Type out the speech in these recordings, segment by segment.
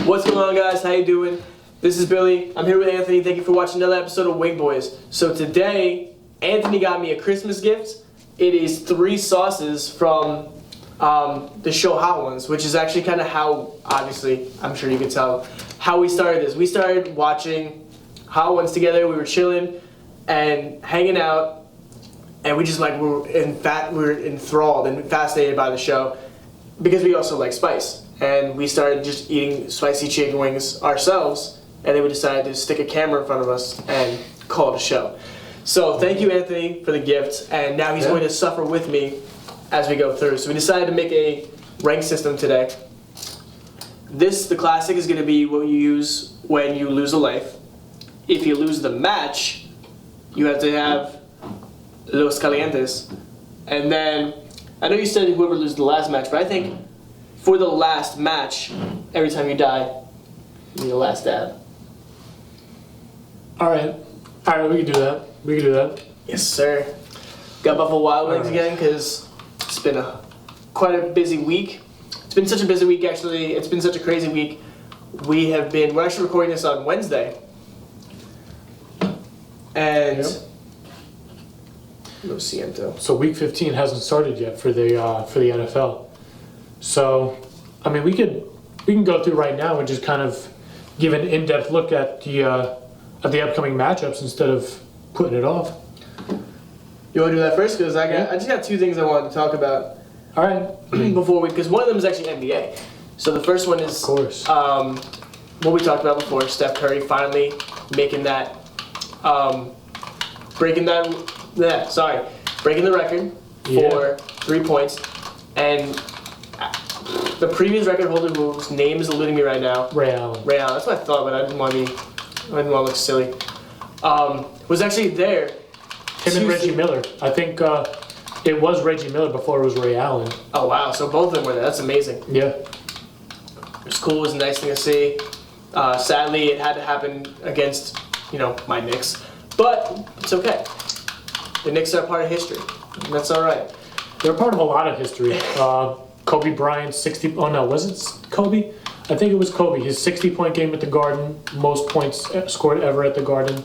What's going on, guys? How you doing? This is Billy. I'm here with Anthony. Thank you for watching another episode of Wingboys. So today, Anthony got me a Christmas gift. It is 3 sauces from the show Hot Ones, which is actually kind of how, obviously, I'm sure you can tell, how we started this. We started watching Hot Ones together. We were chilling and hanging out, and we just we were enthralled and fascinated by the show because we also like spice. And we started just eating spicy chicken wings ourselves, and then we decided to stick a camera in front of us and call it a show. So thank you, Anthony, for the gift, and now he's going to suffer with me as we go through. So we decided to make a rank system today. The classic, is going to be what you use when you lose a life. If you lose the match, you have to have Los Calientes. And then, I know you said whoever loses the last match, but I think for the last match, every time you die, you need a last dab. Alright, we can do that. Yes, sir. Got Buffalo Wild Wings again because it's been quite a busy week. It's been such a busy week, actually. It's been such a crazy week. We're actually recording this on Wednesday. And no siento. So week 15 hasn't started yet for the NFL. So, I mean, we can go through right now and just kind of give an in-depth look at the upcoming matchups instead of putting it off. You want to do that first? Because I just got 2 things I wanted to talk about. All right. Because one of them is actually NBA. So the first one is, of course, what we talked about before. Steph Curry finally making that, breaking the record for 3 points, and the previous record holder, whose name is eluding me right now, Ray Allen. That's what I thought, but I didn't want to look silly. Was actually there. Him and Reggie Miller. I think it was Reggie Miller before it was Ray Allen. Oh wow! So both of them were there. That's amazing. Yeah. It was cool. It was a nice thing to see. Sadly, it had to happen against, my Knicks, but it's okay. The Knicks are part of history. And that's all right. They're part of a lot of history. Kobe Bryant's 60. Oh no, was it Kobe? I think it was Kobe. His 60-point game at the Garden, most points scored ever at the Garden.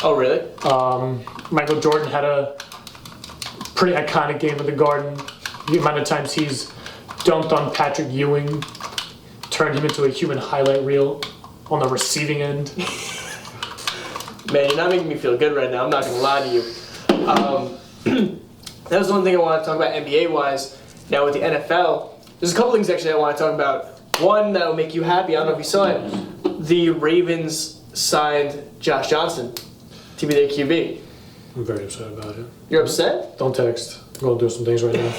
Oh really? Michael Jordan had a pretty iconic game at the Garden. The amount of times he's dunked on Patrick Ewing, turned him into a human highlight reel on the receiving end. Man, you're not making me feel good right now. I'm not gonna lie to you. That was one thing I want to talk about NBA-wise. Now with the NFL, there's a couple things actually I want to talk about. One that will make you happy. I don't know if you saw it. The Ravens signed Josh Johnson to be their QB. I'm very upset about it. You're upset? Don't text. I'm going to do some things right now.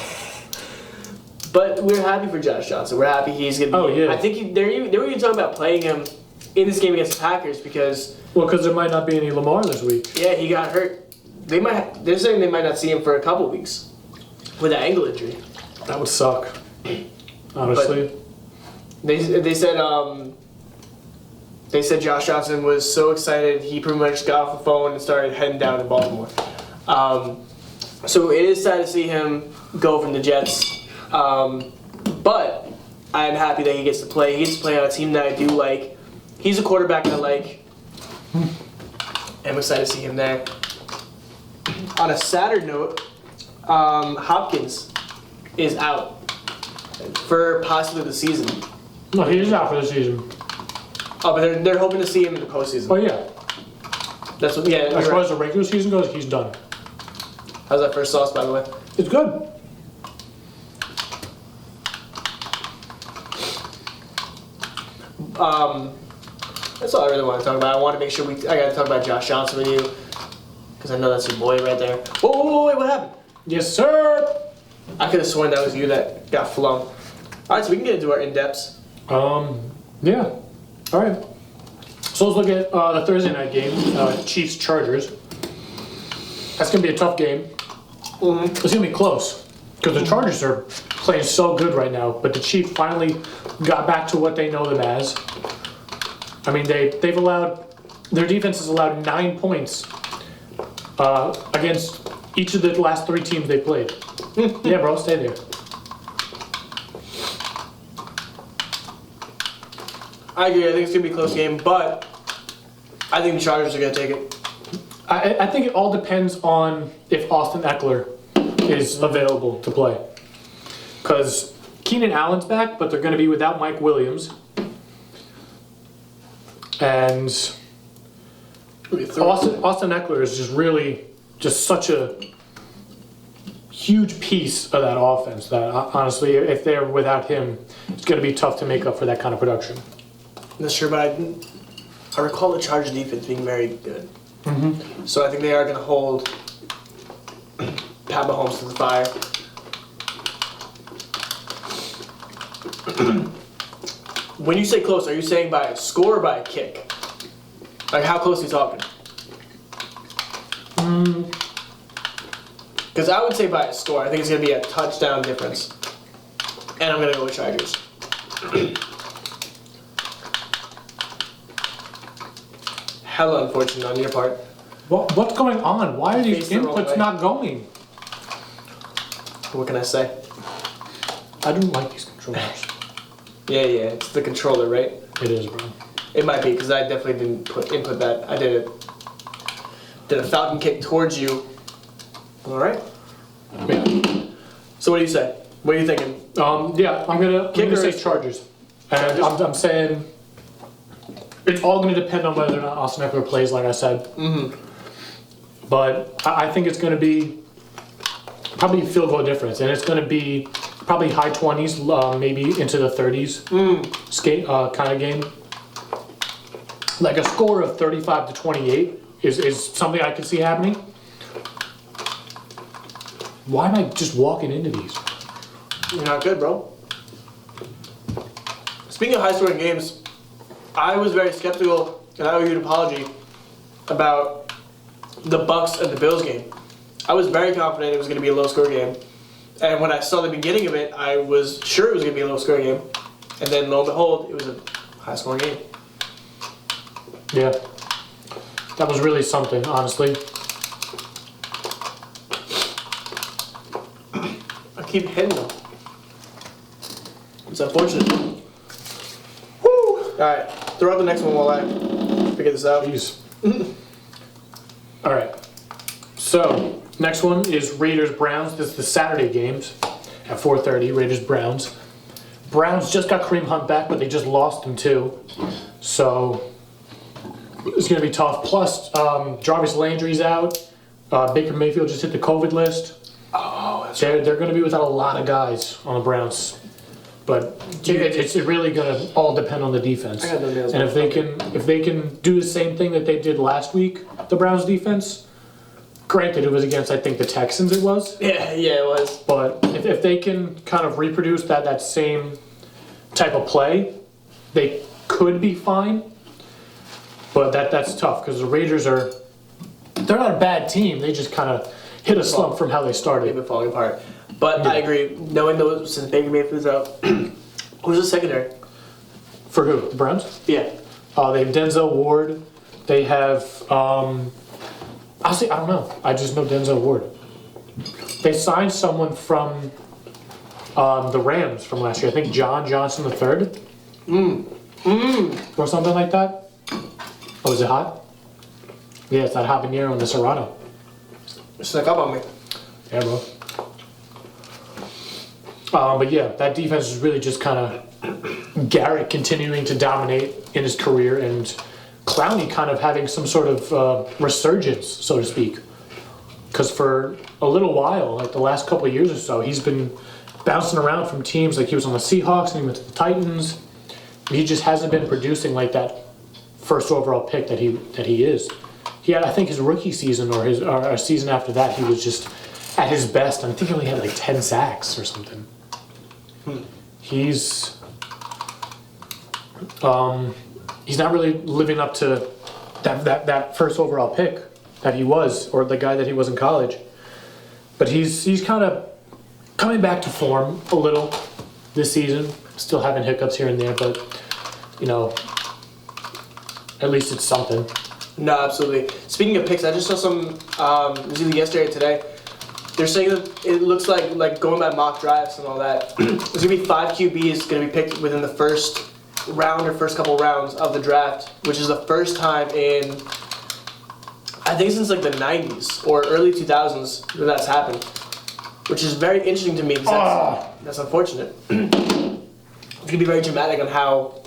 But we're happy for Josh Johnson. We're happy he's going to be... Oh, yeah. I think they were even talking about playing him in this game against the Packers because... Well, because there might not be any Lamar this week. Yeah, he got hurt. They're saying they might not see him for a couple weeks with that ankle injury. That would suck, honestly. But they said Josh Johnson was so excited he pretty much got off the phone and started heading down to Baltimore. So it is sad to see him go from the Jets, but I'm happy that he gets to play. He gets to play on a team that I do like. He's a quarterback I like. I'm excited to see him there. On a sadder note, Hopkins is out for possibly the season. No, he is out for the season. Oh, but they're hoping to see him in the postseason. Oh, yeah. That's what. Yeah. As far as the regular season goes, he's done. How's that first sauce, by the way? It's good. That's all I really want to talk about. I want to make sure I got to talk about Josh Johnson with you because I know that's your boy right there. Whoa, wait, what happened? Yes, sir. I could have sworn that was you that got flung. All right, so we can get into our in-depths. Yeah. All right. So let's look at the Thursday night game, Chiefs-Chargers. That's going to be a tough game. Mm-hmm. It's going to be close because the Chargers are playing so good right now, but the Chiefs finally got back to what they know them as. I mean, they've allowed, their defense has allowed 9 points against each of the last 3 teams they played. Yeah, bro, stay there. I agree. I think it's going to be a close game, but I think the Chargers are going to take it. I think it all depends on if Austin Eckler is available to play. Because Keenan Allen's back, but they're going to be without Mike Williams. And Austin Eckler is just really just such a huge piece of that offense that honestly, if they're without him, it's going to be tough to make up for that kind of production. That's true, but I recall the Chargers defense being very good. Mm-hmm. So I think they are going to hold Pat Mahomes to the fire. When you say close, are you saying by a score or by a kick? Like, how close are you talking? Because I would say by a score. I think it's going to be a touchdown difference. And I'm going to go with Chargers. Hella unfortunate on your part. What's going on? Why are these Face the wrong way. inputs not going? What can I say? I don't like these controllers. Yeah, it's the controller, right? It is, bro. It might be, because I definitely didn't input that. I did a falcon kick towards you. All right. Yeah. So what do you say? What are you thinking? Yeah, I'm gonna Kicker say is- Chargers. And I'm saying it's all gonna depend on whether or not Austin Eckler plays, like I said. Mm-hmm. But I think it's gonna be probably a field goal difference, and it's gonna be probably high 20s, maybe into the 30s kind of game. Like a score of 35-28 is something I can see happening. Why am I just walking into these? You're not good, bro. Speaking of high-scoring games, I was very skeptical, and I owe you an apology, about the Bucks and the Bills game. I was very confident it was going to be a low-score game. And when I saw the beginning of it, I was sure it was going to be a low-scoring game. And then, lo and behold, it was a high-scoring game. Yeah. That was really something, honestly. I keep hitting them. It's unfortunate. Woo! Alright, throw out the next one while I figure this out. Jeez. Alright. So, next one is Raiders-Browns. This is the Saturday games at 4:30, Raiders-Browns. Browns just got Kareem Hunt back, but they just lost him too. So, it's going to be tough. Plus, Jarvis Landry's out. Baker Mayfield just hit the COVID list. Oh, that's They're going to be without a lot of guys on the Browns. But it's really going to all depend on the defense. I got no nails And on if they can do the same thing that they did last week, the Browns defense, granted it was against, I think, the Texans it was. Yeah, it was. But if they can kind of reproduce that same type of play, they could be fine. But that's tough because the Raiders they're not a bad team. They just kind of hit a slump from how they They've started. been falling apart. But Yeah. I agree, knowing those since Baker Mayfield's out, who's the secondary? For who? The Browns? Yeah. They have Denzel Ward. They have, honestly, I don't know. I just know Denzel Ward. They signed someone from the Rams from last year. I think John Johnson III. Or something like that. Oh, is it hot? Yeah, it's that habanero and the serrano. Snuck up on me. Yeah, bro. But yeah, that defense is really just kind of Garrett continuing to dominate in his career and Clowney kind of having some sort of resurgence, so to speak. Because for a little while, like the last couple of years or so, he's been bouncing around from teams. Like he was on the Seahawks and he went to the Titans. He just hasn't been producing like that first overall pick that he is. He had, I think, his rookie season or a season after that, he was just at his best. I think he only had like 10 sacks or something. He's not really living up to that first overall pick that he was, or the guy that he was in college. But he's kind of coming back to form a little this season. Still having hiccups here and there, but you know, at least it's something. No, absolutely. Speaking of picks, I just saw some, it was either yesterday or today. They're saying that it looks like going by mock drafts and all that, there's going to be 5 QBs going to be picked within the first round or first couple rounds of the draft, which is the first time in, I think since like the 90s or early 2000s that that's happened, which is very interesting to me because that's unfortunate. It can be very dramatic on how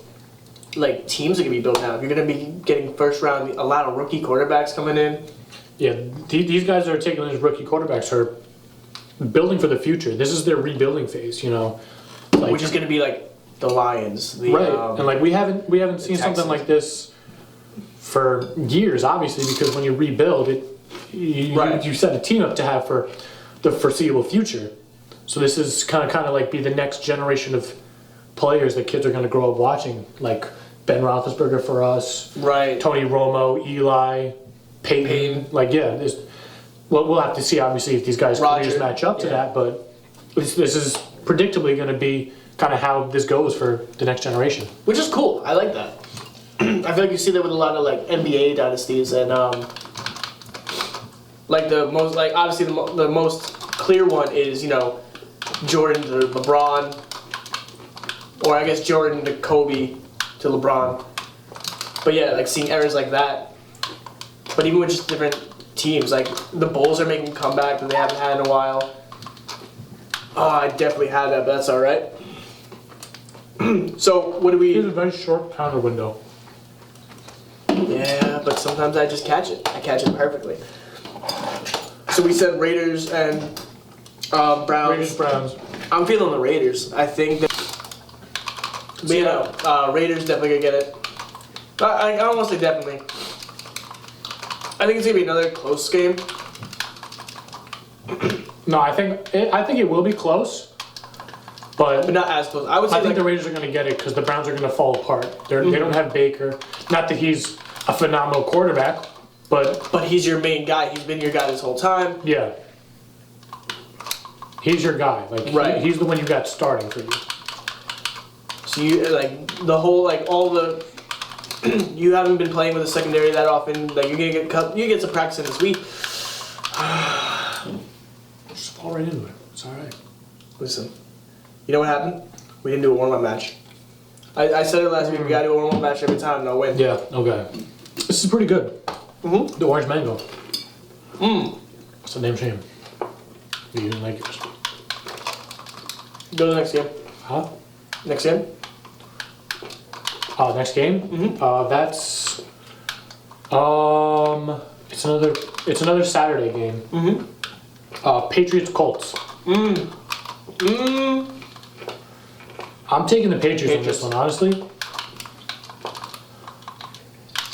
like teams are gonna be built now. If you're gonna be getting first round, a lot of rookie quarterbacks coming in. Yeah, these guys that are taking these rookie quarterbacks are building for the future. This is their rebuilding phase, you know. Like, Which is gonna be like the Lions, the right? And like we haven't seen Texans. something like this for years, obviously, because when you rebuild it, you set a team up to have for the foreseeable future. So this is kind of like be the next generation of players that kids are going to grow up watching, like Ben Roethlisberger for us, right? Tony Romo, Eli, Peyton. Like, yeah, we'll have to see, obviously, if these guys' careers match up to that, but this is predictably going to be kind of how this goes for the next generation. Which is cool. I like that. I feel like you see that with a lot of like NBA dynasties and like the most, like obviously the most clear one is, you know, Jordan to LeBron, or I guess Jordan to Kobe to LeBron. But yeah, like seeing errors like that. But even with just different teams, like the Bulls are making a comeback that they haven't had in a while. Oh, I definitely had that, but that's all right. So what do we? It's a very short counter window. Yeah, but sometimes I just catch it. I catch it perfectly. So we said Raiders and Browns. Raiders, Browns. I'm feeling the Raiders. I think that. But you know, Raiders definitely gonna get it. I don't want to say definitely. I think it's gonna be another close game. No, I think it will be close, but not as close. I would say I think like, the Raiders are going to get it because the Browns are going to fall apart. They don't have Baker. Not that he's a phenomenal quarterback, but he's your main guy. He's been your guy this whole time. yeah, he's your guy. Like right. He's the one you got starting for you. So you like the whole like all the. You haven't been playing with the secondary that often. Like you're gonna get some practice in this week. Just fall right into it. It's all right. Listen, you know what happened? We didn't do a warm-up match. I said it last week. We gotta do a warm-up match every time, and I'll win. Yeah. Okay. This is pretty good. The orange mango. It's a damn shame. You didn't like yours. Go to the next game. Huh? Next game. Next game. That's it's another Saturday game. Patriots Colts. I'm taking the Patriots on this one, honestly.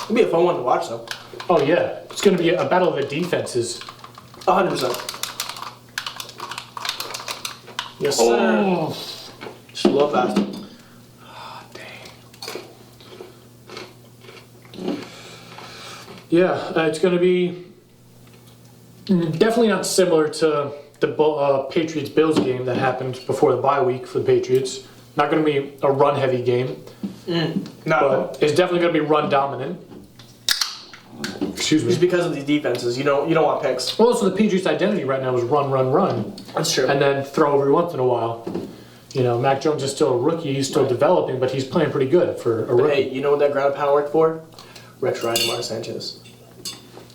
It'll be a fun one to watch, though. Oh yeah, it's going to be a battle of the defenses. 100%. Yes, sir. Oh, Just love that. yeah, it's going to be definitely not similar to the Patriots Bills game that happened before the bye week for the Patriots. Not going to be a run heavy game, but it's definitely going to be run dominant. Excuse me. Just because of these defenses, you don't want picks. Well, also the Patriots' identity right now is run, run, run. That's true. And then throw every once in a while. You know, Mac Jones is still a rookie. He's still developing, but he's playing pretty good for a rookie. Hey, you know what that ground pound worked for? Rex Ryan and Mark Sanchez.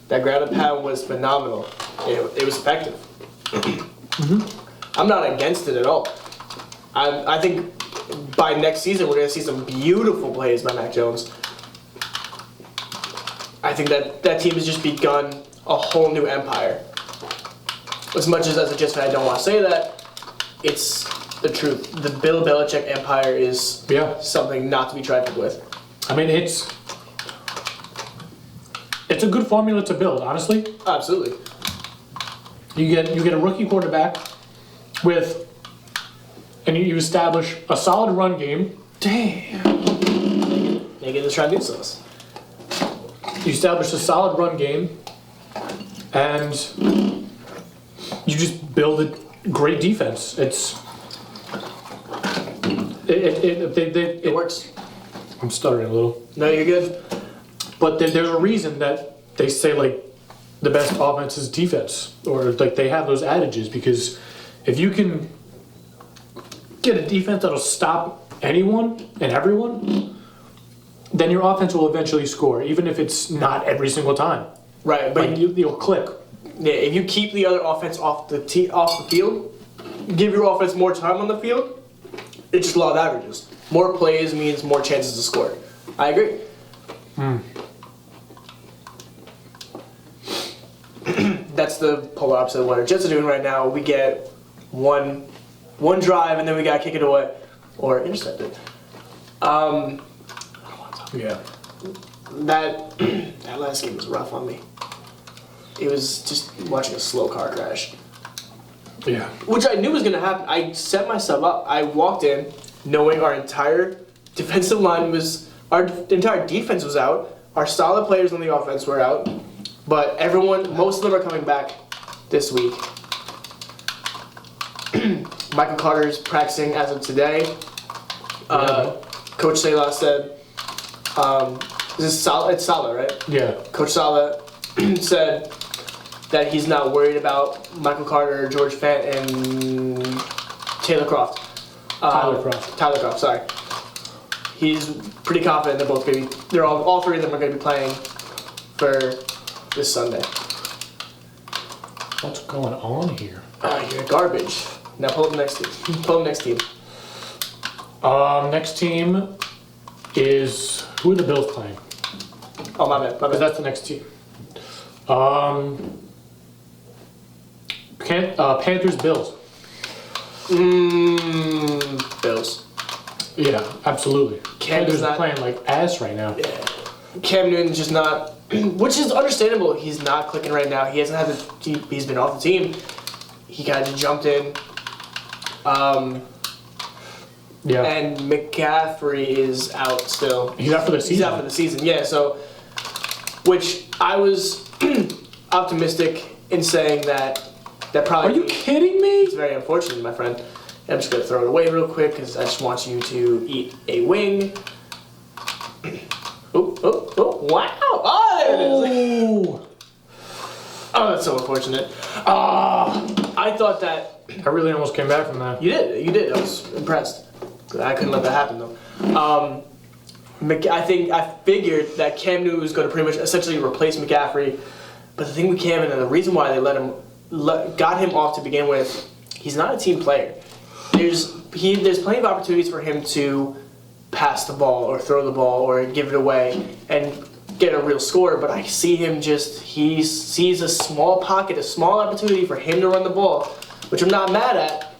That ground and pound was phenomenal. It was effective. I'm not against it at all. I think by next season we're going to see some beautiful plays by Mac Jones. I think that team has just begun a whole new empire. As much as a Jets fan I don't want to say that, it's the truth. The Bill Belichick empire is something not to be trifled with. I mean, it's a good formula to build, honestly. Absolutely. You get a rookie quarterback and you establish a solid run game. Damn. Making the try to do us. You establish a solid run game, and you just build a great defense. It works. I'm stuttering a little. No, you're good. But there's a reason that they say like the best offense is defense, or like they have those adages, because if you can get a defense that'll stop anyone and everyone, then your offense will eventually score, even if it's not every single time. Right, but Like you'll click. yeah, if you keep the other offense off the field, give your offense more time on the field, it's just law of averages. More plays means more chances to score. I agree. That's the polar opposite of what our Jets are doing right now. We get one drive and then we gotta kick it away or intercept it. Yeah. That last game was rough on me. It was just watching a slow car crash. Yeah. Which I knew was going to happen. I set myself up. I walked in knowing our entire defensive line our entire defense was out. Our solid players on the offense were out. But most of them are coming back this week. Michael Carter is practicing as of today. Coach Salah said, it's Salah, right? Yeah. Coach Salah said that he's not worried about Michael Carter, George Fant, and Tyler Croft, sorry. He's pretty confident they're both going to be, all three of them are going to be playing for this Sunday. What's going on here? You're garbage. Now pull up the next team. Next team is, who are the Bills playing? Oh, my bad. Because that's the next team. Panthers, Bills. Bills. Yeah, absolutely. Panthers are not playing like ass right now. Yeah. Cam Newton's just not, which is understandable. He's not clicking right now. He hasn't had he's been off the team. He kind of jumped in. Yeah. And McCaffrey is out still. He's out for the season. He's out for the season, yeah. So, which I was optimistic in saying that probably. Are you kidding me? It's very unfortunate, my friend. I'm just gonna throw it away real quick because I just want you to eat a wing. Oh! Wow! Oh, there it is. Oh, that's so unfortunate. I thought that. I really almost came back from that. You did. I was impressed. I couldn't let that happen though. I figured that Cam Newton was going to pretty much essentially replace McCaffrey, but the thing with Cam and the reason why they got him off to begin with, he's not a team player. There's plenty of opportunities for him to pass the ball or throw the ball or give it away and get a real score, but I see him he sees a small pocket, a small opportunity for him to run the ball, which I'm not mad at,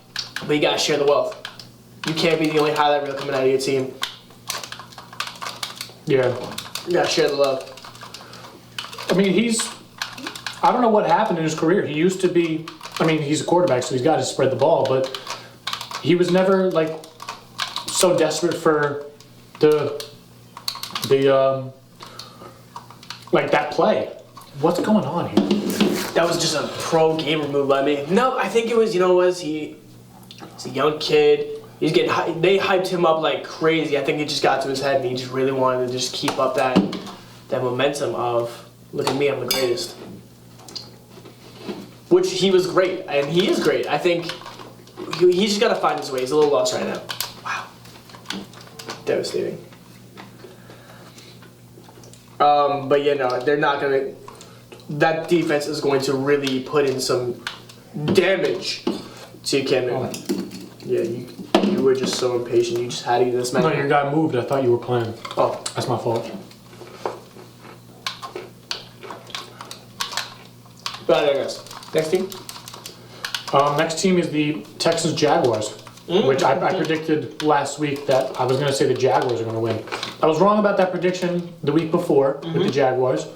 but you gotta share the wealth. You can't be the only highlight reel coming out of your team. Yeah. You gotta share the love. I mean, I don't know what happened in his career. He used to be, he's a quarterback, so he's got to spread the ball, but he was never, so desperate for that play. What's going on here? That was just a pro gamer move by me. No, I think it was, he's a young kid. He's getting, they hyped him up like crazy. I think it just got to his head and he just really wanted to just keep up that momentum of, look at me, I'm the greatest. Which he was great, and he is great. I think he's just got to find his way. He's a little lost right now. Wow. Devastating. But yeah, no, they're not going to, that defense is going to really put in some damage to Cam Newton. Yeah, you were just so impatient. You just had to get this match. No, your guy moved. I thought you were playing. Oh. That's my fault. But I guess. Next team? Next team is the Texas Jaguars, which I predicted last week that I was going to say the Jaguars are going to win. I was wrong about that prediction the week before with the Jaguars.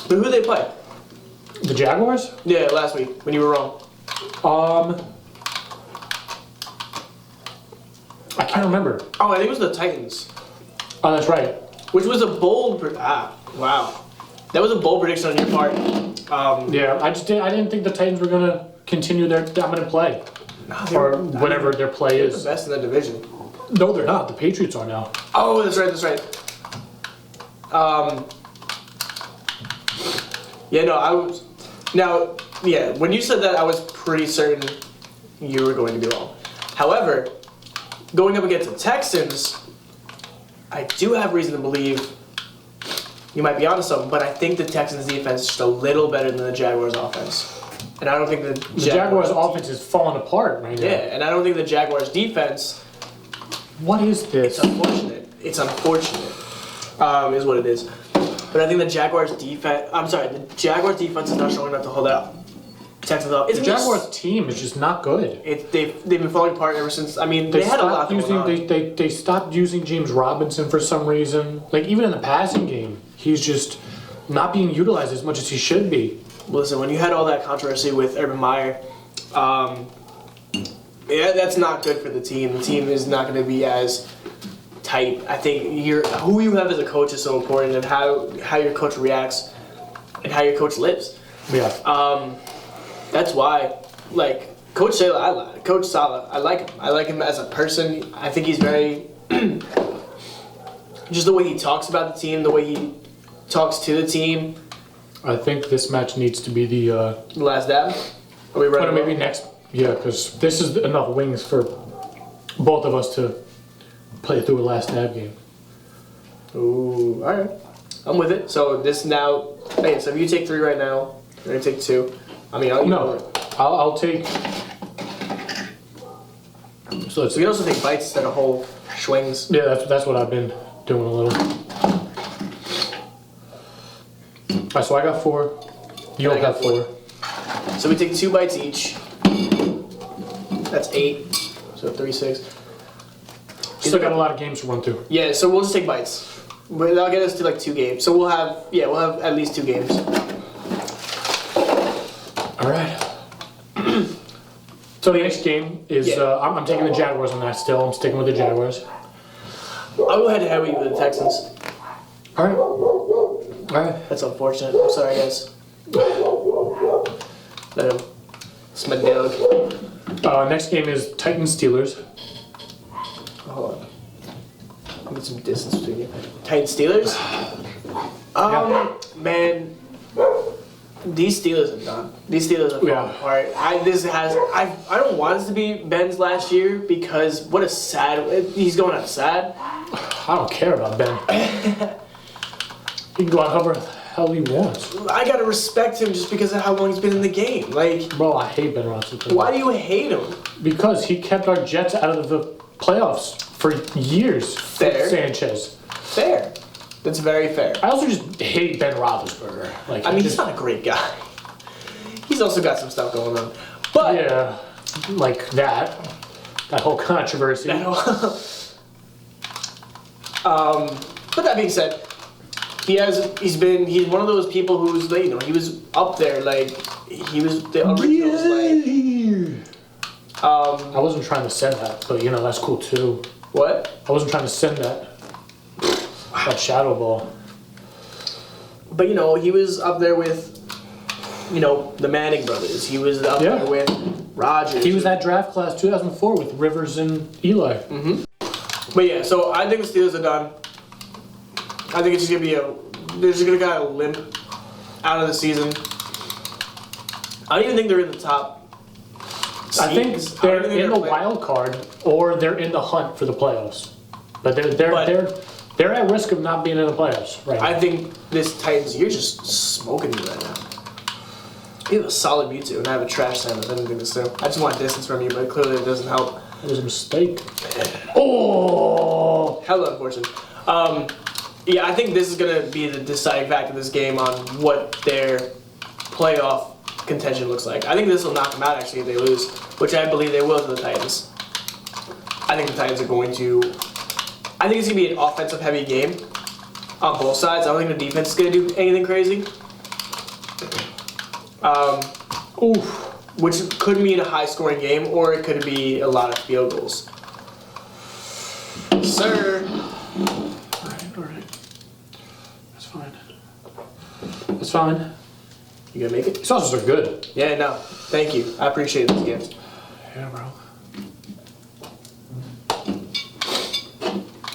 But who they play? The Jaguars? Yeah, last week when you were wrong. I can't remember. Oh, I think it was the Titans. Oh, that's right. Which was a bold. Wow. That was a bold prediction on your part. Yeah, I didn't think the Titans were going to continue their dominant play. Or whatever their play they're is. the best in the division. No, they're not. The Patriots are now. Oh, that's right. Yeah, no, I was. Now, yeah, when you said that, I was pretty certain you were going to be wrong. However, going up against the Texans, I do have reason to believe you might be onto something, but I think the Texans' defense is just a little better than the Jaguars' offense. And I don't think the Jaguars' offense is falling apart right now. Yeah, and I don't think the Jaguars' defense. What is this? It's unfortunate. It's unfortunate, is what it is. But I think the Jaguars' defense. I'm sorry, the Jaguars' defense is not strong enough to hold out. Texans up. The Jaguars' team is just not good. They've been falling apart ever since. I mean, they had a lot going on. They stopped using James Robinson for some reason. Like, even in the passing game, he's just not being utilized as much as he should be. Listen, when you had all that controversy with Urban Meyer, yeah, that's not good for the team. The team is not going to be as tight. I think who you have as a coach is so important, and how your coach reacts and how your coach lives. Yeah. That's why, like, Coach Saleh, I like him. I like him as a person. I think he's very, just the way he talks about the team, the way he talks to the team. I think this match needs to be the last dab. Are we ready? Maybe next. Yeah, because this is enough wings for both of us to play through a last dab game. Ooh, all right. I'm with it. So this now. Hey, so if you take 3 right now, you're gonna take 2. I mean, I'll take. So we can also take bites instead of whole swings. Yeah, that's what I've been doing a little. Alright, so I got 4. You'll have 4. So we take 2 bites each. That's 8. So 3, 6. Still got a lot of games to run through. Yeah, so we'll just take bites. That'll get us to like 2 games. So we'll have at least 2 games. All right. So the next game is I'm taking the Jaguars on that still. I'm sticking with the Jaguars. I'll go head to head with you with the Texans. All right. All right. That's unfortunate. I'm sorry, guys. Let him. It's my dog. Next game is Titans Steelers. Hold on. I'll get some distance between you. Titans Steelers? Man, these Steelers are done. These Steelers are falling apart. I don't want this to be Ben's last year because what a sad. He's going out sad. I don't care about Ben. He can go out however the hell he wants. I gotta respect him just because of how long he's been in the game. Like, bro, I hate Ben Roethlisberger. Why do you hate him? Because he kept our Jets out of the playoffs for years. Fair. Sanchez. Fair. That's very fair. I also just hate Ben Roethlisberger. Like, he's not a great guy. He's also got some stuff going on. But yeah, like that whole controversy. But that being said, he's one of those people who's he was up there, like he was the originals, I wasn't trying to send that, but that's cool too. What? I wasn't trying to send that shadow ball. But he was up there with the Manning brothers. He was up there with Rodgers. He was that draft class 2004 with Rivers and Eli. Mm-hmm. But yeah, so I think the Steelers are done. I think it's just gonna be they're just gonna kind of limp out of the season. I don't even think they're in the top. I think they're in the wild card or they're in the hunt for the playoffs. But they're at risk of not being in the playoffs right now. I think this Titans, you're just smoking me right now. You have a solid Mewtwo and I have a trash Samus. I didn't think this through. I just want distance from you, but clearly it doesn't help. It was a mistake. Oh! Hella unfortunate. Yeah, I think this is going to be the deciding factor of this game on what their playoff contention looks like. I think this will knock them out, actually, if they lose, which I believe they will to the Titans. I think the Titans are going to... I think it's going to be an offensive-heavy game on both sides. I don't think the defense is going to do anything crazy. Which could mean a high-scoring game, or it could be a lot of field goals. Sir. All right. That's fine. That's fine. You gonna make it? These sauces are good. Yeah, no. Thank you. I appreciate this gift. Yeah, bro.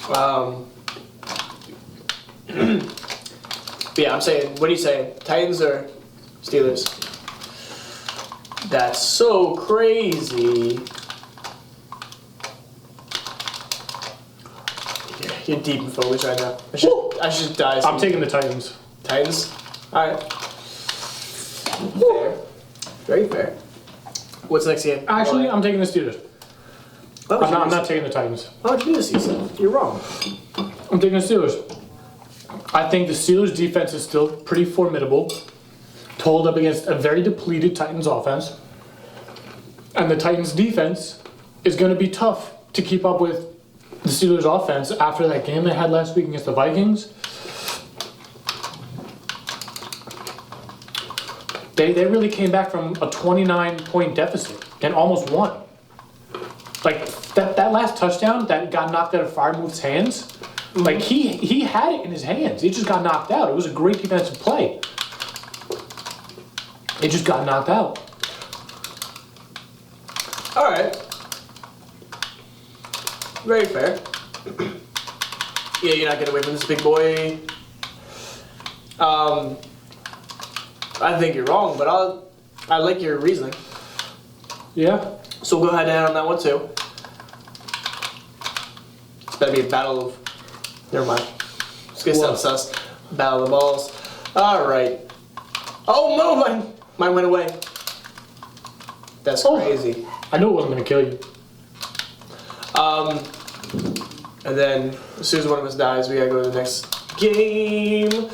But yeah, I'm saying, what are you saying? Titans or Steelers? That's so crazy. You're deep in focus right now. I should die. I'm taking the Titans. Titans? Alright. Fair. Very fair. What's the next game? Actually, I'm taking the Steelers. Oh, I'm not taking the Titans. Why would you do this, Ethan? You're wrong. I'm taking the Steelers. I think the Steelers' defense is still pretty formidable to hold up against a very depleted Titans offense. And the Titans' defense is going to be tough to keep up with the Steelers' offense after that game they had last week against the Vikings. They really came back from a 29-point deficit and almost won. Like, that last touchdown that got knocked out of Freiermuth's hands, like, he had it in his hands. It just got knocked out. It was a great defensive play. It just got knocked out. All right. Very fair. Yeah, you're not getting away from this big boy. I think you're wrong, but I like your reasoning. Yeah. So we'll go ahead on that one too. It's better be a battle of. Never mind. Just gonna sound sus. Battle of the balls. All right. Oh no, mine went away. That's crazy. I knew it wasn't gonna kill you. And then as soon as one of us dies, we gotta go to the next game.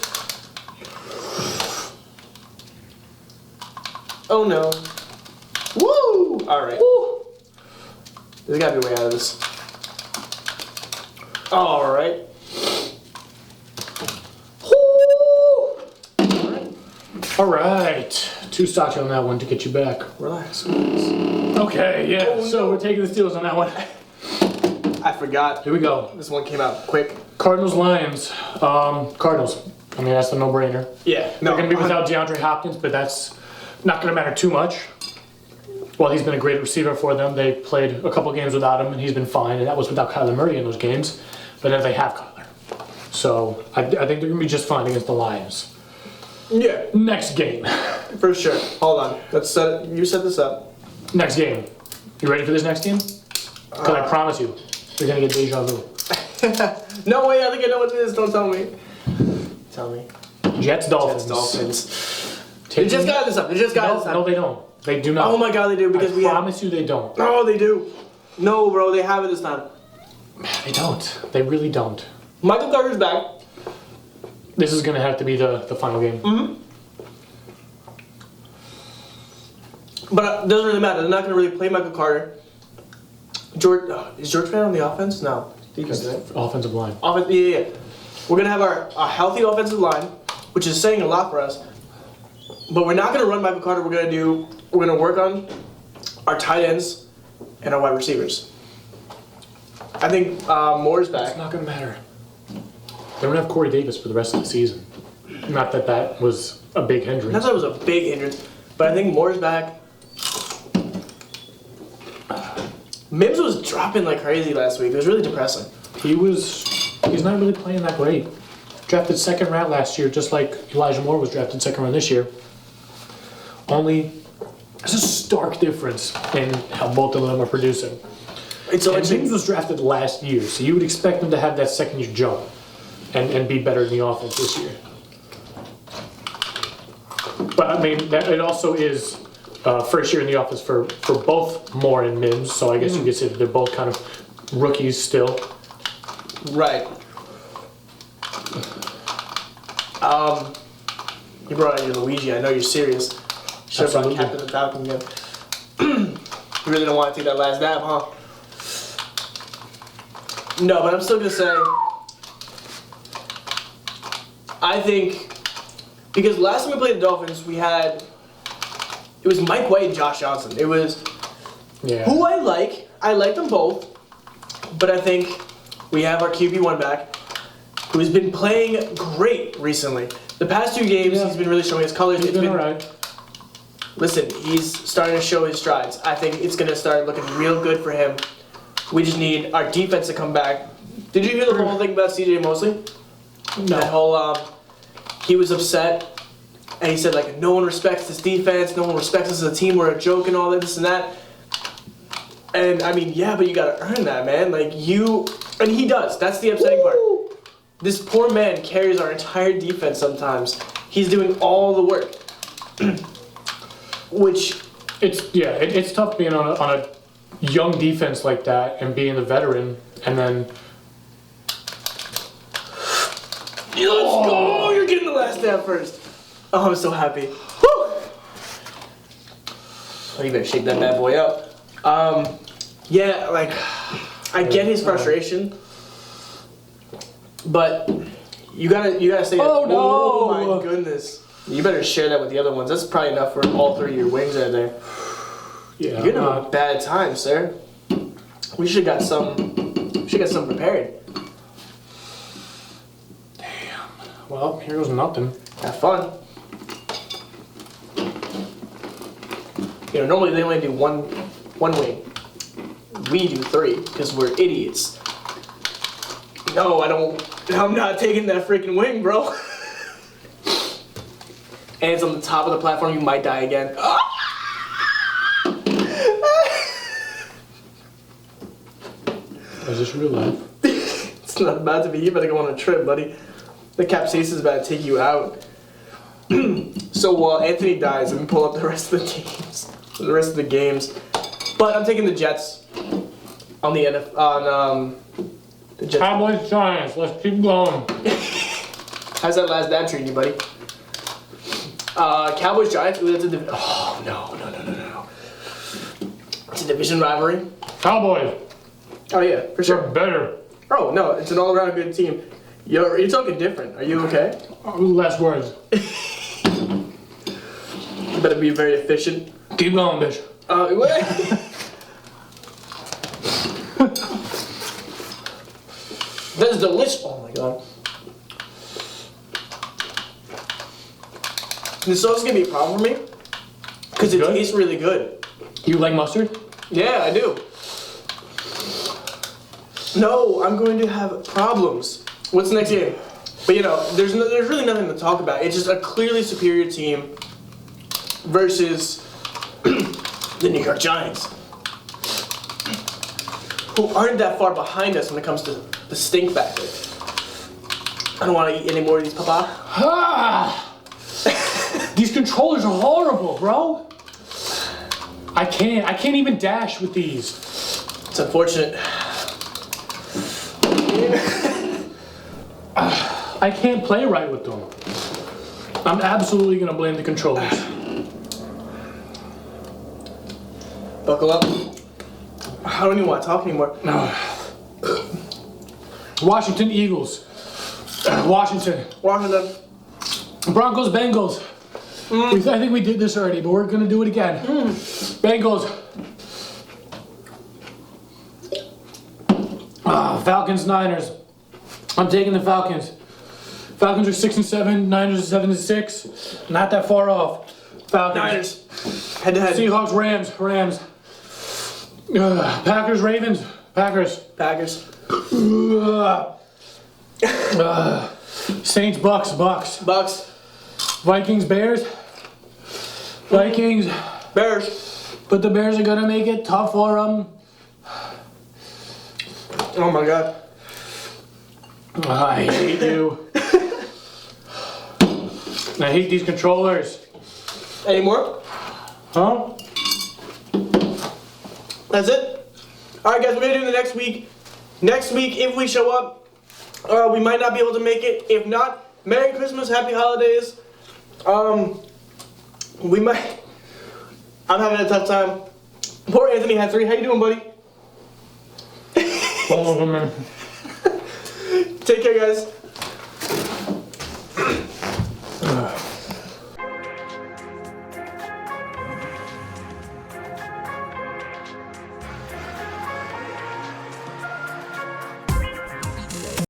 Oh no. Woo! Alright. There's gotta be a way out of this. Alright. Alright. 2 stocks on that one to get you back. Relax. Okay, yeah. Oh, so no. we're taking the Steelers on that one. I forgot. Here we go. This one came out quick. Cardinals, Lions. Cardinals. I mean, that's a no-brainer. Yeah. They're going to be without DeAndre Hopkins, but that's not going to matter too much. Well, he's been a great receiver for them. They played a couple games without him, and he's been fine. And that was without Kyler Murray in those games. But now they have Kyler. So I think they're going to be just fine against the Lions. Yeah. Next game. For sure. Hold on. Let's set it. You set this up. Next game. You ready for this next game? Because I promise you, you're going to get deja vu. No way. I think I know what it is. Don't tell me. Tell me. Jets, Dolphins. Dolphins. They just got this up. They just got this up. No, they don't. They do not. Oh my god, they do because I we promise you they don't. No, they do. No, bro, they have it this time. They don't. They really don't. Michael Carter's back. This is going to have to be the final game. Mm-hmm. But it doesn't really matter. They're not going to really play Michael Carter. Is George Van on the offense? No. Defense, right? Offensive line. Offense, yeah. We're going to have our healthy offensive line, which is saying a lot for us. But we're not going to run Michael Carter. We're going to work on our tight ends and our wide receivers. I think Moore's back. It's not going to matter. They don't have Corey Davis for the rest of the season. Not that that was a big hindrance. Not that it was a big hindrance, but I think Moore's back. Mims was dropping like crazy last week. It was really depressing. He's not really playing that great. Drafted second round last year, just like Elijah Moore was drafted second round this year. Only there's a stark difference in how both of them are producing. It's And Mims was drafted last year, so you would expect him to have that second year jump and be better in the offense this year. But I mean, it also is first year in the offense for both Moore and Mims, so I guess you could say that they're both kind of rookies still. Right. You brought out your Luigi. I know you're serious. Should have brought Absolutely. Captain the Falcon again. You really don't want to take that last dab, huh? No, but I'm still gonna say. I think because last time we played the Dolphins, we had it was Mike White and Josh Johnson. It was who I like. I like them both, but I think we have our QB1 back, who has been playing great recently. The past 2 games, he's been really showing his colors. He's been alright. Listen, he's starting to show his strides. I think it's going to start looking real good for him. We just need our defense to come back. Did you hear the whole thing about CJ Mosley? No. That whole, he was upset And he said, like, no one respects this defense, no one respects us as a team, we're a joke and all this and that. And, I mean, yeah, but you gotta earn that, man. Like, and he does. That's the upsetting part. This poor man carries our entire defense sometimes. He's doing all the work. Which... It's tough being on a young defense like that and being the veteran and then... Let's go! You're getting the last stab first. Oh, I'm so happy. Woo! Oh, you better shake that bad boy up. Yeah, like, I get his frustration, but you gotta say, oh no! Oh my goodness. You better share that with the other ones. That's probably enough for all 3 of your wings right there. Yeah, you're getting a bad time, sir. We should got some prepared. Well, here goes nothing. Have fun. You know, normally they only do one wing. We do 3 because we're idiots. No, I'm not taking that freaking wing, bro. And it's on the top of the platform. You might die again. Is this real life? It's not about to be. You better go on a trip, buddy. The capsaicin is about to take you out. So while Anthony dies, let me pull up the rest of the games. But I'm taking the Jets on the Jets. Cowboys Giants. Let's keep going. How's that last dab treating you, buddy? Cowboys Giants. Ooh, that's a oh no. It's a division rivalry. Cowboys. Oh yeah, for sure. They're better. Oh no, it's an all-around good team. You're talking different. Are you okay? Less words. You better be very efficient. Keep going, bitch. What? That is delicious. Oh my god. This sauce is gonna be a problem for me because it good? tastes really good. You like mustard? Yeah, I do. No, I'm going to have problems. What's the next game? But you know, there's really nothing to talk about. It's just a clearly superior team versus the New York Giants, who aren't that far behind us when it comes to the stink factor. I don't want to eat any more of these, Papa. These controllers are horrible, bro. I can't even dash with these. It's unfortunate. I can't play right with them. I'm absolutely gonna blame the controllers. Buckle up. I don't even want to talk anymore. Washington Eagles. Washington. Broncos Bengals. I think we did this already, but we're gonna do it again. Bengals. Falcons Niners. I'm taking the Falcons. Falcons are 6-7. Niners are 7-6. Not that far off. Falcons. Niners. Head to head. Seahawks Rams. Packers Ravens. Packers. Saints Bucks. Vikings Bears. Bears. But the Bears are gonna make it tough for them. Oh my god. I hate you. I hate these controllers. Any more? Huh? That's it? Alright guys, we're gonna do the next week. Next week, if we show up, we might not be able to make it. If not, Merry Christmas, Happy Holidays. We might... I'm having a tough time. Poor Anthony had 3. How you doing, buddy? All of them, man. Take care, guys.